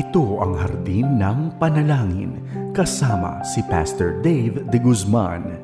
Ito ang Hardin ng Panalangin kasama si Pastor Dave De Guzman.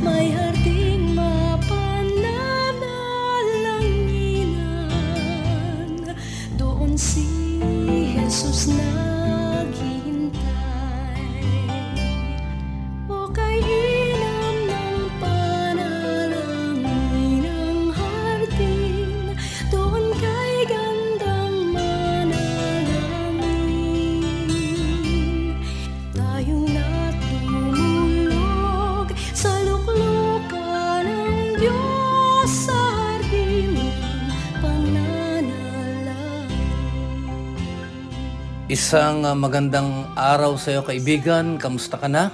May harding mapananalanginan, doon si Jesus naghihintay. O kay ilam ng panalangin ang hardin, doon kay gandang manalangin. Tayong natulog sa luklukan ng Diyos sa hardin ng pananalangin. Isang magandang araw sa iyo, kaibigan. Kamusta ka na?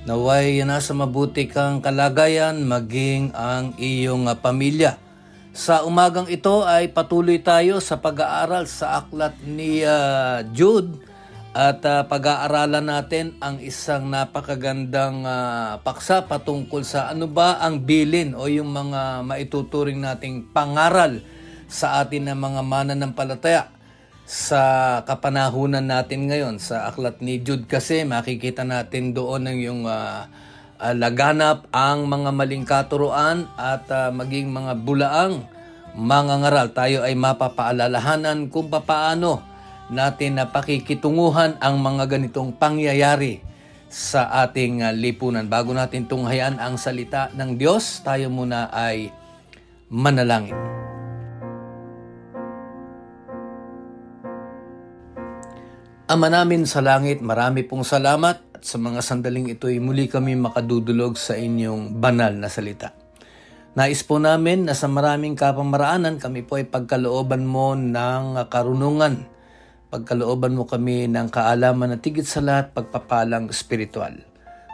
Naway nasa mabuti kang kalagayan, maging ang iyong pamilya. Sa umagang ito ay patuloy tayo sa pag-aaral sa aklat ni Jude at pag-aaralan natin ang isang napakagandang paksa patungkol sa ano ba ang bilin o yung mga maituturing nating pangaral sa atin ng mga mananampalataya. Sa kapanahunan natin ngayon sa aklat ni Jude kasi makikita natin doon ng yung laganap ang mga maling katuruan at maging mga bulaang mangangaral. Tayo ay mapapaalalahanan kung papaano natin na pakikitunguhan ang mga ganitong pangyayari sa ating lipunan. Bago natin tunghayan ang salita ng Diyos, tayo muna ay manalangin. Ama namin sa langit, marami pong salamat at sa mga sandaling ito ay muli kami makadudulog sa inyong banal na salita. Nais po namin na sa maraming kapamaraanan kami po ay pagkalooban mo ng karunungan, pagkalooban mo kami ng kaalaman na tigit sa lahat pagpapalang espiritual.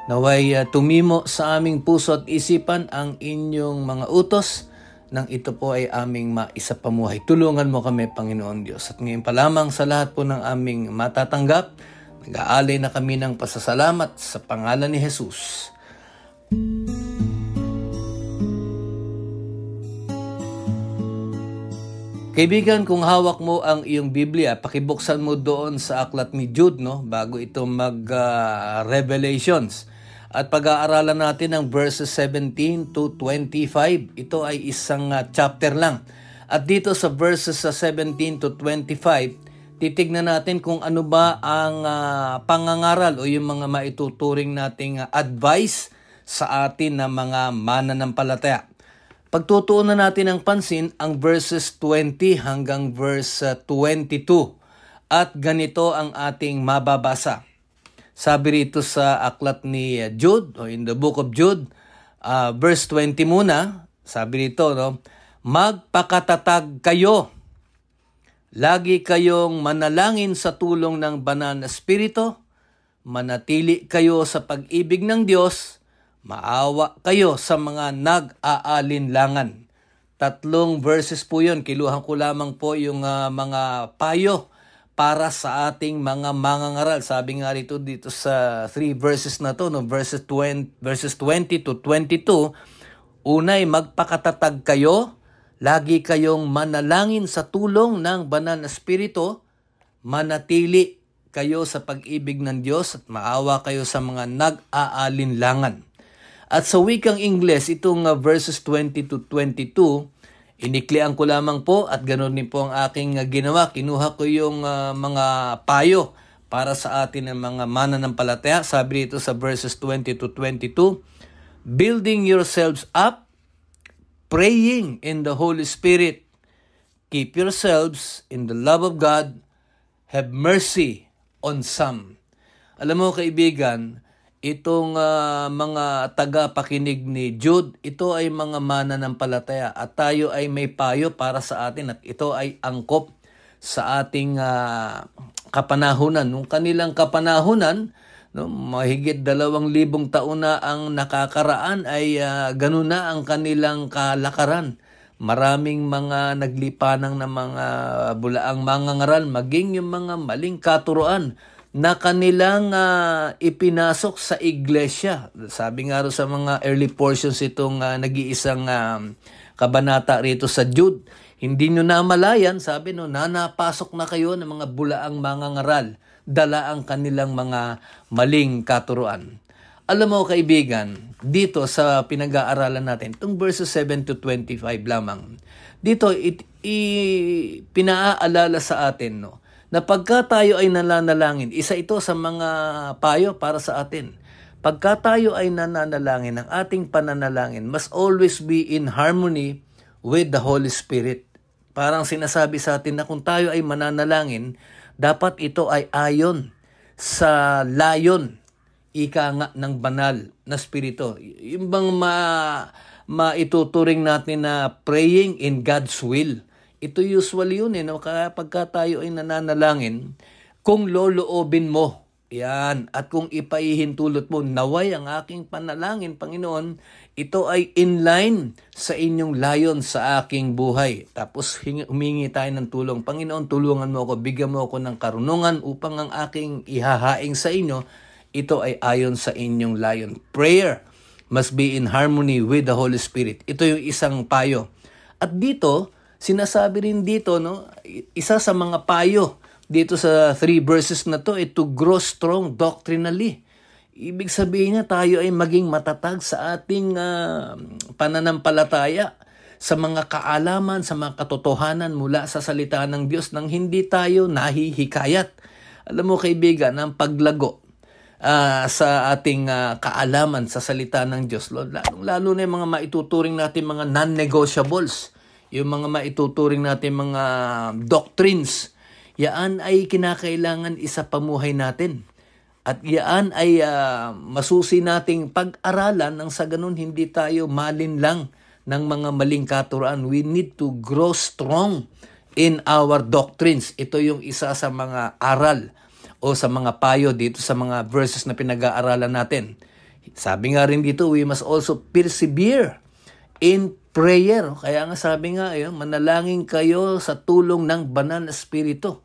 Naway tumimo sa aming puso at isipan ang inyong mga utos nang ito po ay aming maisapamuhay. Tulungan mo kami, Panginoon Diyos. At ngayon pa lamang sa lahat po ng aming matatanggap, nag-aalay na kami ng pasasalamat sa pangalan ni Jesus. Kaibigan, kung hawak mo ang iyong Biblia, pakibuksan mo doon sa aklat ni Jude, no? Bago ito mag-Revelations. At pag-aaralan natin ang verses 17 to 25. Ito ay isang chapter lang. At dito sa verses 17 to 25, titignan natin kung ano ba ang pangangaral o yung mga maituturing nating advice sa atin na mga mananampalataya. Pagtutuunan natin ang pansin ang verses 20 hanggang verse 22. At ganito ang ating mababasa. Sabi rito sa aklat ni Jude, o in the book of Jude, verse 20 muna, sabi rito, no? Magpakatatag kayo. Lagi kayong manalangin sa tulong ng banal na espiritu, manatili kayo sa pag-ibig ng Diyos, maawa kayo sa mga nag-aalinlangan. 3 verses po yun. Kiluhan ko lamang po yung mga payo para sa ating mga mangangaral. Sabi nga dito sa 3 verses na to, no, verses 20 to 22, unay magpakatatag kayo, lagi kayong manalangin sa tulong ng banal na espiritu, manatili kayo sa pag-ibig ng Diyos at maawa kayo sa mga nag-aalinlangan. At sa wikang Ingles, itong verses 20 to 22, iniklian ko lamang po at ganoon din po ang aking ginawa. Kinuha ko yung mga payo para sa atin ng mga mananampalataya. Sabi dito sa verses 20 to 22, building yourselves up, praying in the Holy Spirit, keep yourselves in the love of God, have mercy on some. Alam mo kaibigan, itong mga taga-pakinig ni Jude, ito ay mga mananampalataya at tayo ay may payo para sa atin at ito ay angkop sa ating kapanahunan. Nung kanilang kapanahunan, no, mahigit 2,000 taon na ang nakakaraan ay ganun na ang kanilang kalakaran. Maraming mga naglipanang na mga bulaang mangangaral, maging yung mga maling katuruan na kanilang ipinasok sa iglesia. Sabi nga ro sa mga early portions itong nag-iisang kabanata rito sa Jude, hindi nyo namalayan, sabi nanapasok na kayo ng mga bulaang mangangaral, dala ang kanilang mga maling katuruan. Alam mo kaibigan, dito sa pinag-aaralan natin, itong verses 7 to 25 lamang, dito pinaaalala sa atin na pagka tayo ay nananalangin, isa ito sa mga payo para sa atin. Pagka tayo ay nananalangin, ang ating pananalangin must always be in harmony with the Holy Spirit. Parang sinasabi sa atin na kung tayo ay mananalangin, dapat ito ay ayon sa layon, ika nga ng banal na spirito. Yung bang maituturing natin na praying in God's will. Ito usually yun kaya pagka tayo ay nananalangin, kung loloobin mo, yan, at kung ipaihintulot mo, naway ang aking panalangin, Panginoon, ito ay in line sa inyong layon sa aking buhay. Tapos humingi tayo ng tulong. Panginoon, tulungan mo ako, bigyan mo ako ng karunungan upang ang aking ihahaing sa inyo, ito ay ayon sa inyong layon. Prayer must be in harmony with the Holy Spirit. Ito yung isang payo. At dito, sinasabi rin dito, isa sa mga payo dito sa 3 verses na to, to grow strong doctrinally. Ibig sabihin niya tayo ay maging matatag sa ating pananampalataya, sa mga kaalaman, sa mga katotohanan mula sa salita ng Diyos nang hindi tayo nahihikayat. Alam mo kaibigan, ang paglago sa ating kaalaman sa salita ng Diyos, lalo na yung mga maituturing natin mga non-negotiables, yung mga maituturing natin mga doctrines, yaan ay kinakailangan isa pamuhay natin. At yaan ay masusi nating pag-aralan nang sa ganun hindi tayo malinlang ng mga maling katuruan. We need to grow strong in our doctrines. Ito yung isa sa mga aral o sa mga payo dito sa mga verses na pinag-aaralan natin. Sabi nga rin dito, we must also persevere in prayer. Kaya nga sabi nga, manalangin kayo sa tulong ng banal na espiritu.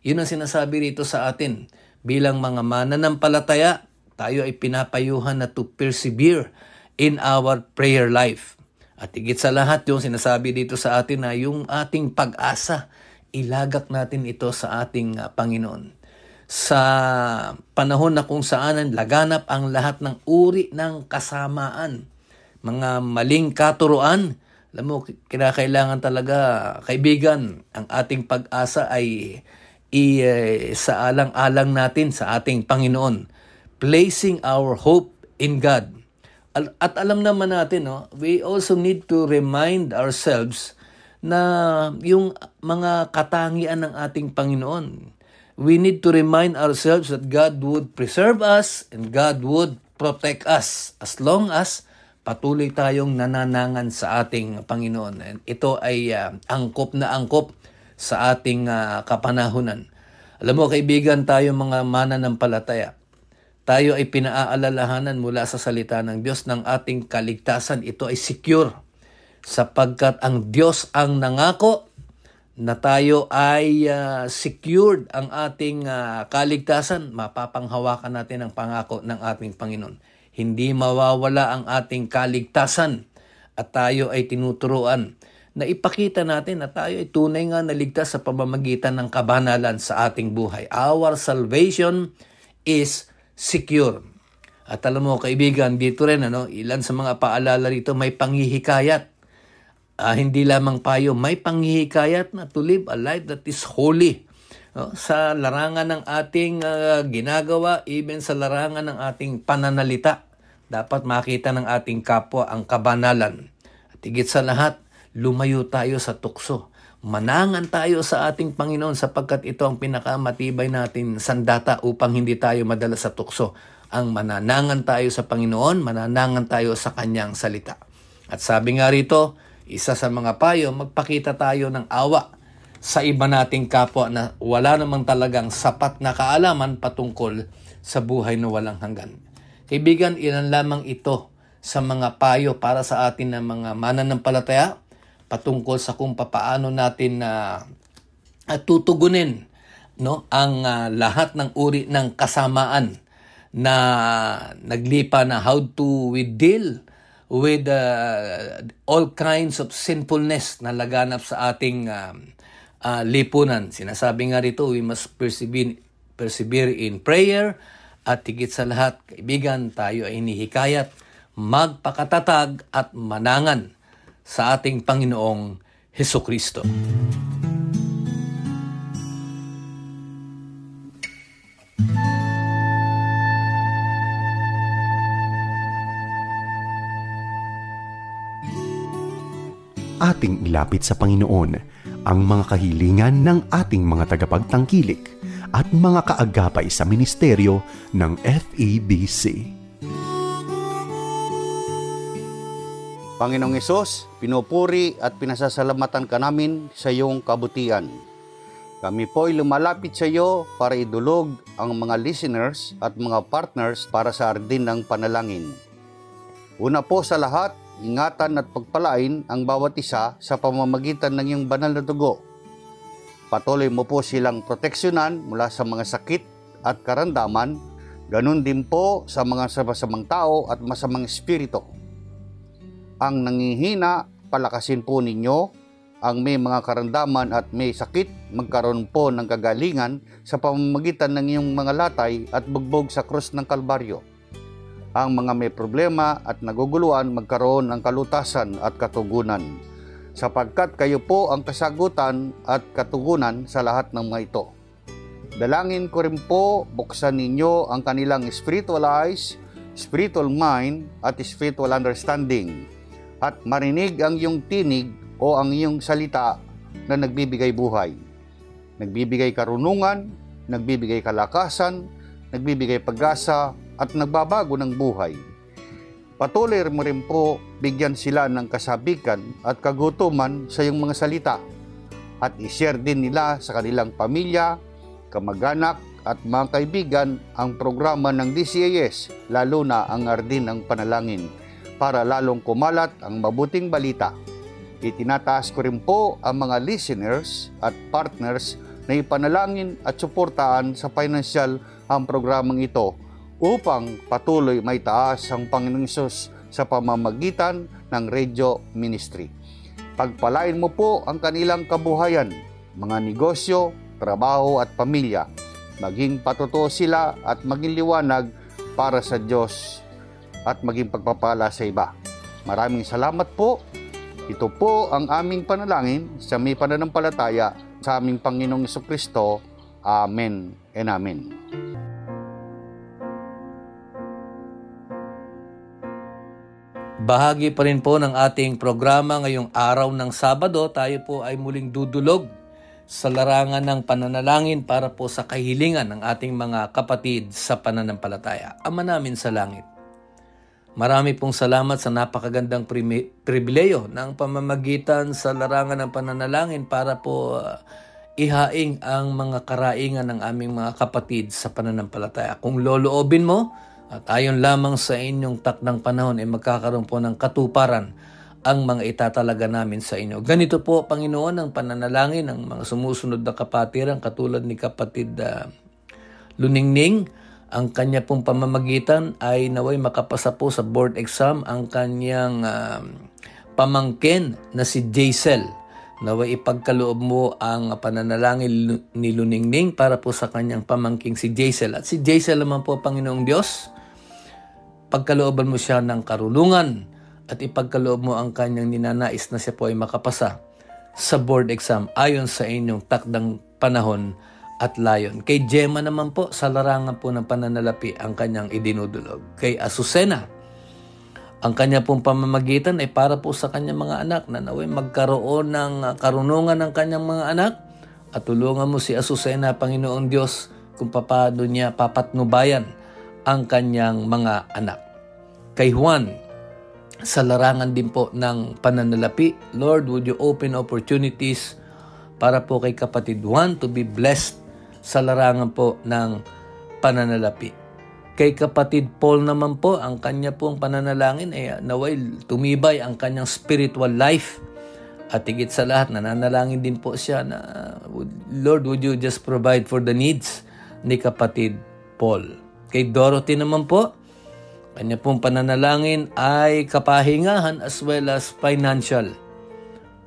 Yun ang sinasabi rito sa atin. Bilang mga mananampalataya, tayo ay pinapayuhan na to persevere in our prayer life. At higit sa lahat, yung sinasabi dito sa atin na yung ating pag-asa, ilagak natin ito sa ating Panginoon. Sa panahon na kung saan laganap ang lahat ng uri ng kasamaan, mga maling katuruan, alam mo, kinakailangan talaga, kaibigan, ang ating pag-asa ay sa alang-alang natin sa ating Panginoon, placing our hope in God. At alam naman natin, we also need to remind ourselves na yung mga katangian ng ating Panginoon. We need to remind ourselves that God would preserve us and God would protect us as long as patuloy tayong nananangan sa ating Panginoon. And ito ay angkop na angkop sa ating kapanahunan. Alam mo kaibigan, tayo mga mananampalataya, tayo ay pinaaalalahanan mula sa salita ng Diyos ng ating kaligtasan. Ito ay secure sapagkat ang Diyos ang nangako na tayo ay secured ang ating kaligtasan. Mapapanghawakan natin ang pangako ng ating Panginoon. Hindi mawawala ang ating kaligtasan at tayo ay tinuturuan na ipakita natin na tayo ay tunay nga naligtas sa pamamagitan ng kabanalan sa ating buhay. Our salvation is secure. At alam mo kaibigan, dito rin ilan sa mga paalala rito may panghihikayat. Hindi lamang payo, may panghihikayat na to live a life that is holy. Sa larangan ng ating ginagawa, even sa larangan ng ating pananalita, dapat makita ng ating kapwa ang kabanalan. At higit sa lahat, lumayo tayo sa tukso. Manangan tayo sa ating Panginoon sapagkat ito ang pinakamatibay natin sandata upang hindi tayo madala sa tukso. Ang mananangan tayo sa Panginoon, mananangan tayo sa Kanyang salita. At sabi nga rito, isa sa mga payo, magpakita tayo ng awa sa iba nating kapwa na wala namang talagang sapat na kaalaman patungkol sa buhay na walang hanggan. Kaibigan, ilan lamang ito sa mga payo para sa atin na mga mananampalataya patungkol sa kung papaano natin tutugunin ang lahat ng uri ng kasamaan na naglipa na how to we deal with all kinds of sinfulness na laganap sa ating lipunan. Sinasabi nga rito, we must persevere in prayer at higit sa lahat, kaibigan, tayo ay hinihikayat magpakatatag at manangan sa ating Panginoong Hesukristo. Ating ilapit sa Panginoon ang mga kahilingan ng ating mga tagapagtangkilik at mga kaagapay sa ministeryo ng FEBC. Panginoong Hesus, pinupuri at pinasasalamatan ka namin sa iyong kabutihan. Kami po'y lumalapit sa iyo para idulog ang mga listeners at mga partners para sa ardin ng panalangin. Una po sa lahat, ingatan at pagpalain ang bawat isa sa pamamagitan ng iyong banal na dugo. Patuloy mo po silang proteksyonan mula sa mga sakit at karamdaman, ganun din po sa mga masamang tao at masamang espiritu. Ang nangihina, palakasin po ninyo. Ang may mga karamdaman at may sakit, magkaroon po ng kagalingan sa pamamagitan ng iyong mga latay at bugbog sa krus ng Kalbaryo. Ang mga may problema at naguguluhan, magkaroon ng kalutasan at katugunan, sapagkat kayo po ang kasagutan at katugunan sa lahat ng mga ito. Dalangin ko rin po, buksan ninyo ang kanilang spiritual eyes, spiritual mind at spiritual understanding, at marinig ang iyong tinig o ang iyong salita na nagbibigay buhay, nagbibigay karunungan, nagbibigay kalakasan, nagbibigay pag-asa, at nagbabago ng buhay. Patuloy mo rin po bigyan sila ng kasabikan at kagutuman sa iyong mga salita, at ishare din nila sa kanilang pamilya, kamag-anak at mga kaibigan ang programa ng DCAS, lalo na ang Ardin ng Panalangin, para lalong kumalat ang mabuting balita. Itinataas ko rin po ang mga listeners at partners na ipanalangin at suportahan sa financial ang programang ito upang patuloy may taas ang Panginoong Hesus sa pamamagitan ng radio ministry. Pagpalain mo po ang kanilang kabuhayan, mga negosyo, trabaho at pamilya. Maging patutuo sila at maging liwanag para sa Diyos at maging pagpapala sa iba. Maraming salamat po. Ito po ang aming panalangin sa may pananampalataya sa aming Panginoong Hesukristo. Amen and Amen. Bahagi pa rin po ng ating programa ngayong araw ng Sabado. Tayo po ay muling dudulog sa larangan ng pananalangin para po sa kahilingan ng ating mga kapatid sa pananampalataya. Ama namin sa langit, marami pong salamat sa napakagandang pribileyo ng pamamagitan sa larangan ng pananalangin para po ihaing ang mga karaingan ng aming mga kapatid sa pananampalataya. Kung loloobin mo, at ayon lamang sa inyong takdang panahon ay magkakaroon po ng katuparan ang mga itatalaga namin sa inyo. Ganito po, Panginoon, ang pananalangin ng mga sumusunod na kapatiran katulad ni kapatid Luningning. Ang kanya pong pamamagitan ay naway makapasa po sa board exam ang kanyang pamangkin na si Jaisel. Naway ipagkaloob mo ang pananalangin ni Luningning para po sa kanyang pamangking si Jaisel. At si Jaisel naman po, Panginoong Diyos, pagkalooban mo siya ng karunungan at ipagkaloob mo ang kanyang ninanais na siya po ay makapasa sa board exam ayon sa inyong takdang panahon at layon. Kay Gemma naman po, sa larangan po ng pananalapi ang kanyang idinudulog. Kay Azucena, ang kanya pong pamamagitan ay para po sa kanyang mga anak na naway magkaroon ng karunungan ng kanyang mga anak at tulungan mo si Azucena, Panginoong Diyos, kung paano niya papatnubayan ang kanyang mga anak. Kay Juan, sa larangan din po ng pananalapi, Lord, would you open opportunities para po kay kapatid Juan to be blessed sa larangan po ng pananalapi. Kay kapatid Paul naman po, ang kanya pong pananalangin ay naway tumibay ang kanyang spiritual life At higit sa lahat, nananalangin din po siya na, Lord, would you just provide for the needs ni kapatid Paul. Kay Dorothy naman po, kanya pong pananalangin ay kapahingahan as well as financial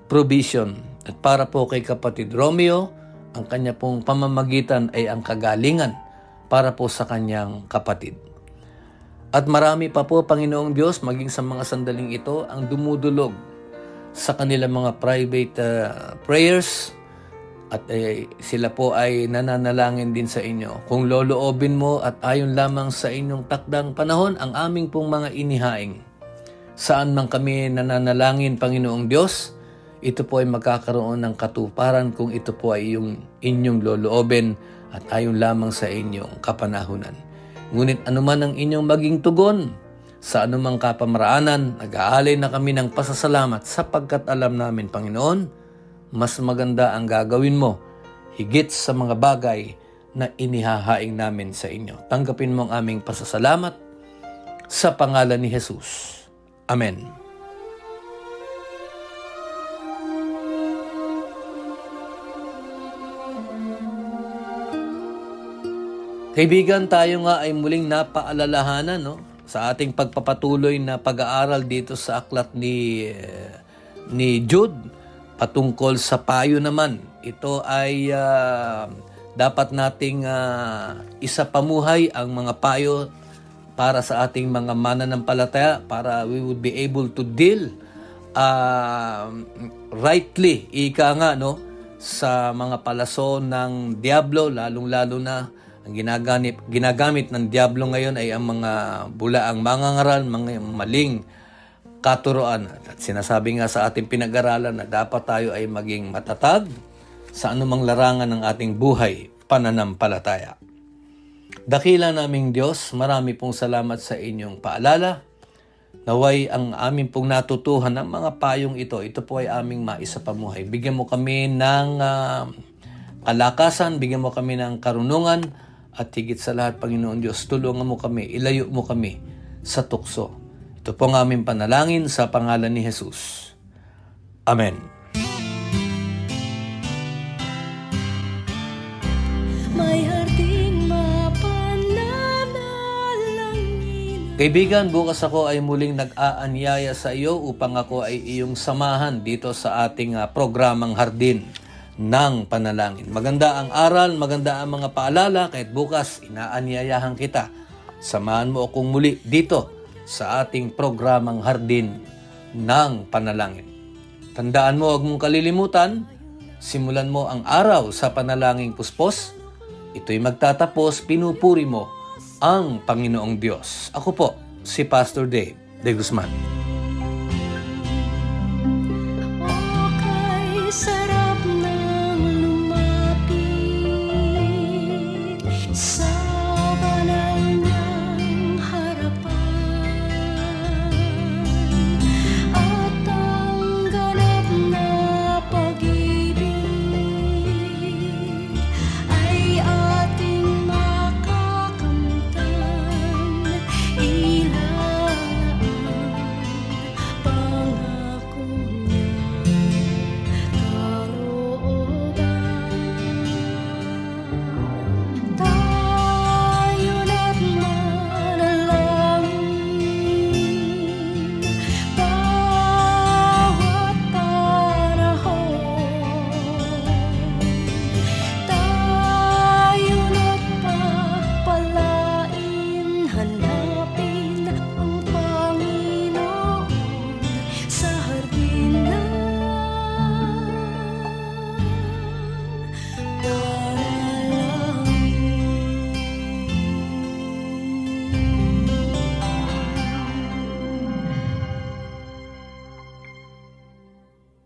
provision. At para po kay kapatid Romeo, ang kanya pong pamamagitan ay ang kagalingan para po sa kanyang kapatid. At marami pa po, Panginoong Diyos, maging sa mga sandaling ito, ang dumudulog sa kanilang mga private prayers at sila po ay nananalangin din sa inyo. Kung loloobin mo at ayon lamang sa inyong takdang panahon, ang aming pong mga inihaing. Saan man kami nananalangin, Panginoong Diyos, ito po ay magkakaroon ng katuparan kung ito po ay yung inyong loloobin at ayon lamang sa inyong kapanahunan. Ngunit anuman ang inyong maging tugon, sa anumang kapamaraanan, nag-aalay na kami ng pasasalamat sapagkat alam namin, Panginoon, mas maganda ang gagawin mo higit sa mga bagay na inihahaing namin sa inyo. Tanggapin mo ang aming pasasalamat sa pangalan ni Jesus. Amen. Kaibigan, tayo nga ay muling napaalalahanan, sa ating pagpapatuloy na pag-aaral dito sa aklat ni Jude patungkol sa payo naman. Ito ay dapat nating isapamuhay ang mga payo para sa ating mga mananampalataya para we would be able to deal rightly, ika nga, sa mga palaso ng diablo, lalong-lalo na ang ginagamit ng diablo ngayon ay ang mga bulaang mangangaral, mga maling katuroan. At sinasabi nga sa ating pinag-aralan na dapat tayo ay maging matatag sa anumang larangan ng ating buhay, pananampalataya. Dakila naming Diyos, marami pong salamat sa inyong paalala. Naway ang aming pong natutuhan ng mga payong ito po ay aming maisapamuhay. Bigyan mo kami ng kalakasan, bigyan mo kami ng karunungan, at higit sa lahat, Panginoon Diyos, tulungan mo kami, ilayo mo kami sa tukso. Ito po ang aming panalangin sa pangalan ni Jesus. Amen. May harding mapananalangin. Kaibigan, bukas ako ay muling nag-aanyaya sa iyo upang ako ay iyong samahan dito sa ating programang Hardin ng Panalangin. Maganda ang aral, maganda ang mga paalala, kahit bukas inaanyayahan kita. Samahan mo akong muli dito sa ating programang Hardin ng Panalangin. Tandaan mo, huwag mong kalilimutan, simulan mo ang araw sa panalangin puspos. Ito'y magtatapos, pinupuri mo ang Panginoong Diyos. Ako po, si Pastor Dave De Guzman. Okay,